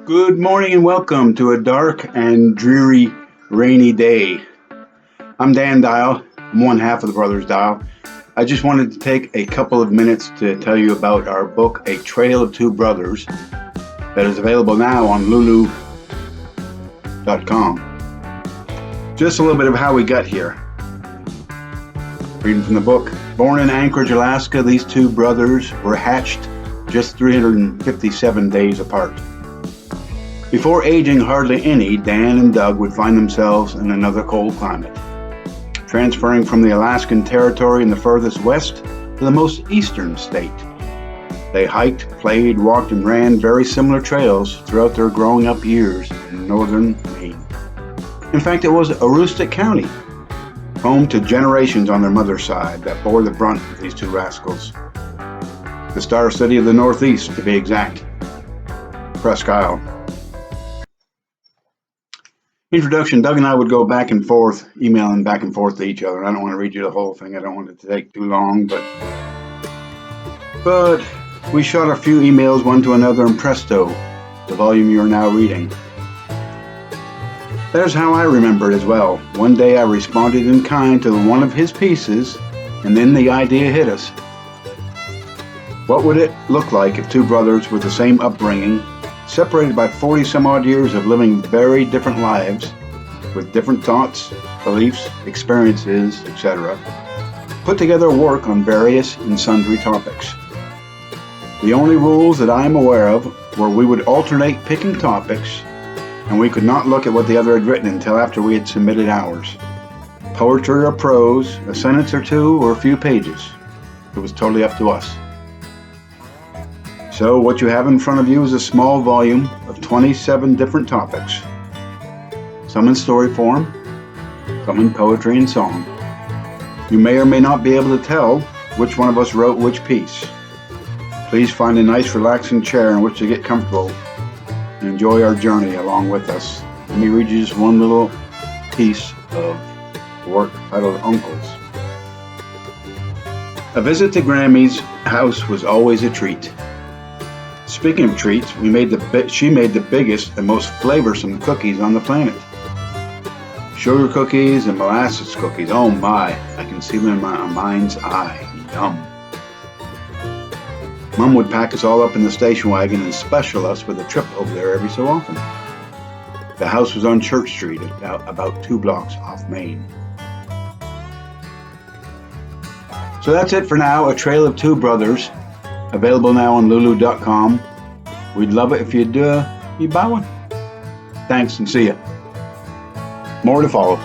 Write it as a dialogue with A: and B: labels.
A: Good morning and welcome to a dark and dreary rainy day. I'm Dan Dial. I'm one half of the Brothers Dial. I just wanted to take a couple of minutes to tell you about our book, A Trail of Two Brothers, that is available now on Lulu.com. Just a little bit of how we got here. Reading from the book. Born in Anchorage, Alaska, these two brothers were hatched just 357 days apart. Before aging hardly any, Dan and Doug would find themselves in another cold climate, transferring from the Alaskan Territory in the furthest west to the most eastern state. They hiked, played, walked, and ran very similar trails throughout their growing up years in northern Maine. In fact, it was Aroostook County, home to generations on their mother's side, that bore the brunt of these two rascals. The Star City of the Northeast, to be exact, Presque Isle. Introduction. Doug and I would go back and forth, emailing back and forth to each other. I don't want to read you the whole thing. I don't want it to take too long, but we shot a few emails one to another, and presto, the volume you are now reading. There's how I remember it as well. One day I responded in kind to one of his pieces, and then the idea hit us. What would it look like if two brothers with the same upbringing, separated by 40 some odd years of living very different lives, with different thoughts, beliefs, experiences, etc., put together work on various and sundry topics? The only rules that I am aware of were we would alternate picking topics, and we could not look at what the other had written until after we had submitted ours. Poetry or prose, a sentence or two, or a few pages. It was totally up to us. So what you have in front of you is a small volume of 27 different topics. Some in story form, some in poetry and song. You may or may not be able to tell which one of us wrote which piece. Please find a nice relaxing chair in which to get comfortable and enjoy our journey along with us. Let me read you just one little piece of work titled Uncles. A visit to Grammy's house was always a treat. Speaking of treats, she made the biggest and most flavorsome cookies on the planet. Sugar cookies and molasses cookies. Oh my, I can see them in my mind's eye. Yum. Mom would pack us all up in the station wagon and special us with a trip over there every so often. The house was on Church Street, about 2 blocks off Main. So that's it for now. A Trail of Two Brothers. Available now on Lulu.com. We'd love it if you'd buy one. Thanks and see ya. More to follow.